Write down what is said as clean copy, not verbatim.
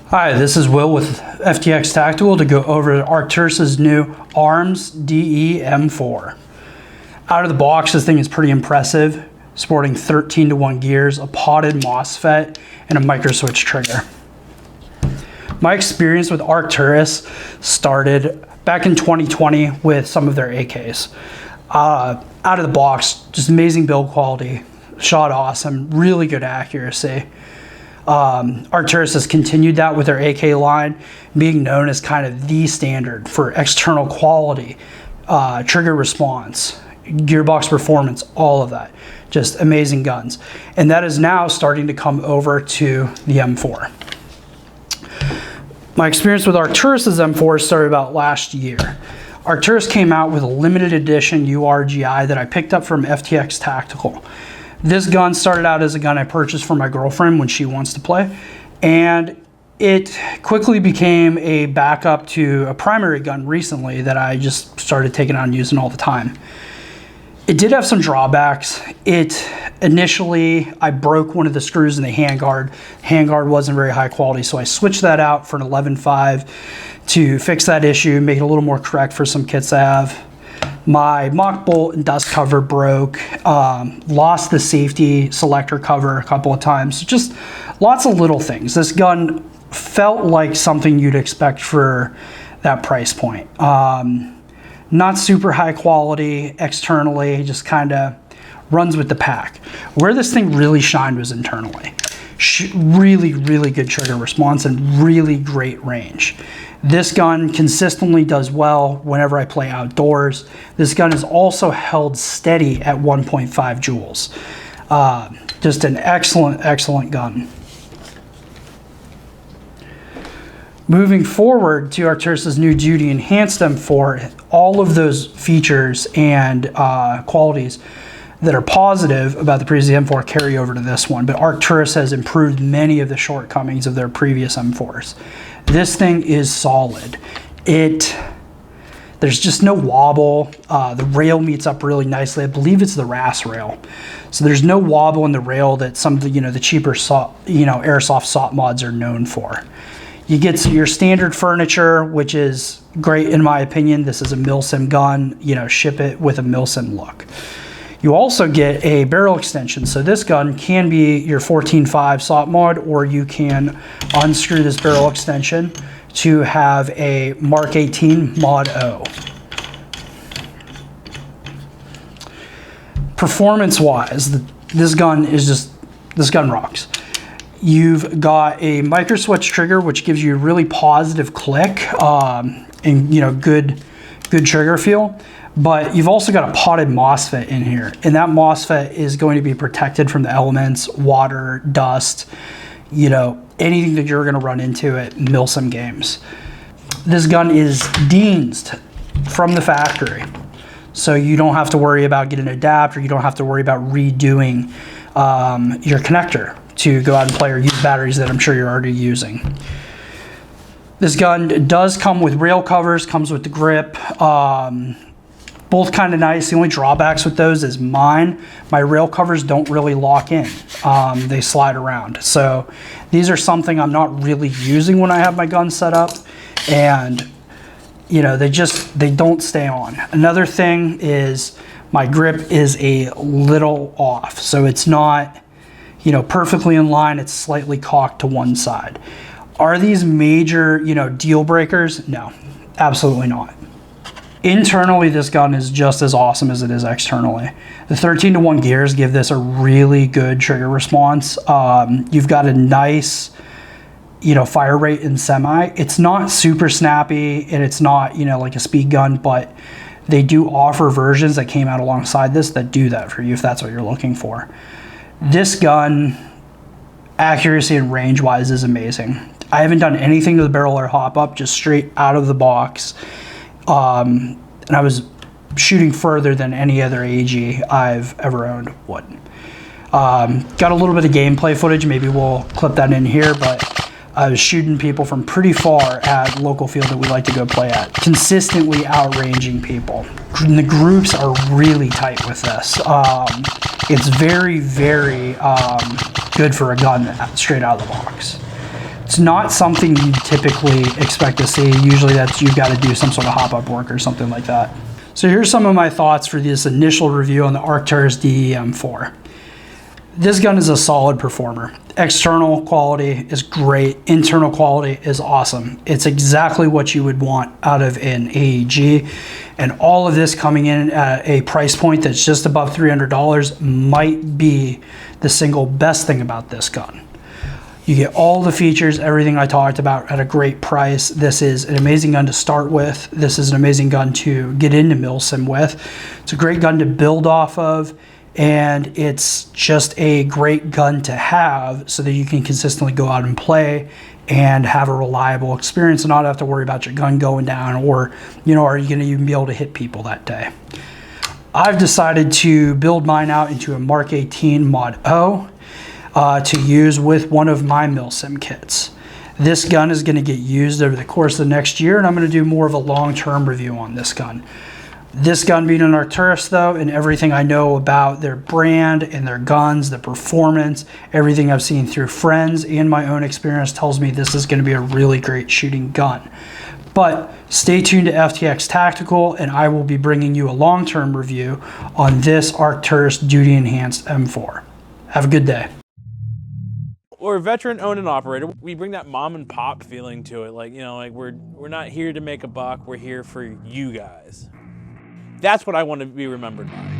Hi, this is Will with FTX Tactical to go over Arcturus' new ARMS DE M4. Out of the box, this thing is pretty impressive, sporting 13:1 gears, a potted MOSFET, and a microswitch trigger. My experience with Arcturus started back in 2020 with some of their AKs. Out of the box, just amazing build quality, shot awesome, really good accuracy. Arcturus has continued that with their AK line, being known as kind of the standard for external quality, trigger response, gearbox performance, all of that. Just amazing guns. And that is now starting to come over to the M4. My experience with Arcturus' M4 started about last year. Arcturus came out with a limited edition URGI that I picked up from FTX Tactical. This gun started out as a gun I purchased for my girlfriend when she wants to play, and it quickly became a backup to a primary gun recently that I just started taking on using all the time. It did have some drawbacks. Initially, I broke one of the screws in the handguard. Handguard wasn't very high quality, so I switched that out for an 11.5 to fix that issue, make it a little more correct for some kits I have. My mock bolt and dust cover broke, lost the safety selector cover a couple of times. Just lots of little things. This gun felt like something you'd expect for that price point. Not super high quality externally, just kind of runs with the pack. Where this thing really shined was internally. Really, really good trigger response and really great range. This gun consistently does well whenever I play outdoors. This gun is also held steady at 1.5 joules. Just an excellent, excellent gun. Moving forward to Arcturus' new Duty Enhanced M4, all of those features and qualities that are positive about the previous M4 carry over to this one, but Arcturus has improved many of the shortcomings of their previous M4s. This thing is solid. There's just no wobble. The rail meets up really nicely. I believe it's the RAS rail. So there's no wobble in the rail that some of the, the cheaper airsoft SOT mods are known for. You get your standard furniture, which is great in my opinion. This is a milsim gun, ship it with a milsim look. You also get a barrel extension. So this gun can be your 14.5 SOT mod, or you can unscrew this barrel extension to have a Mark 18 Mod O. Performance-wise, this gun rocks. You've got a microswitch trigger, which gives you a really positive click and good trigger feel. But you've also got a potted MOSFET in here, and that MOSFET is going to be protected from the elements, water, dust, anything that you're going to run into at milsim games. This gun is DEANSed from the factory, so you don't have to worry about getting an adapter. You don't have to worry about redoing your connector to go out and play or use batteries that I'm sure you're already using. This gun does come with rail covers, comes with the grip. Both kind of nice. The only drawbacks with those is my rail covers don't really lock in. They slide around. So these are something I'm not really using when I have my gun set up, and they don't stay on. Another thing is my grip is a little off. So it's not, perfectly in line. It's slightly cocked to one side. Are these major, deal breakers? No, absolutely not. Internally, this gun is just as awesome as it is externally. The 13:1 gears give this a really good trigger response. You've got a nice, fire rate in semi. It's not super snappy, and it's not, like a speed gun, but they do offer versions that came out alongside this that do that for you if that's what you're looking for. This gun, accuracy and range-wise, is amazing. I haven't done anything to the barrel or hop up, just straight out of the box. And I was shooting further than any other AG I've ever owned would. Got a little bit of gameplay footage, maybe we'll clip that in here, but I was shooting people from pretty far at local field that we like to go play at, consistently outranging people. And the groups are really tight with this. It's very, very good for a gun straight out of the box. It's not something you typically expect to see. Usually that's, you've got to do some sort of hop-up work or something like that. So here's some of my thoughts for this initial review on the Arcturus DE-M4. This gun is a solid performer. External quality is great. Internal quality is awesome. It's exactly what you would want out of an AEG. And all of this coming in at a price point that's just above $300 might be the single best thing about this gun. You get all the features, everything I talked about at a great price. This is an amazing gun to start with. This is an amazing gun to get into milsim with. It's a great gun to build off of. And it's just a great gun to have so that you can consistently go out and play and have a reliable experience and not have to worry about your gun going down, or, you know, are you going to even be able to hit people that day? I've decided to build mine out into a Mark 18 Mod O to use with one of my milsim kits. This gun is going to get used over the course of the next year, and I'm going to do more of a long-term review on this gun. This gun being an Arcturus though, and everything I know about their brand and their guns, the performance, everything I've seen through friends and my own experience tells me this is going to be a really great shooting gun. But stay tuned to FTX Tactical, and I will be bringing you a long-term review on this Arcturus Duty Enhanced M4. Have a good day. We're a veteran owned and operated. We bring that mom and pop feeling to it. Like, you know, like we're not here to make a buck. We're here for you guys. That's what I want to be remembered by.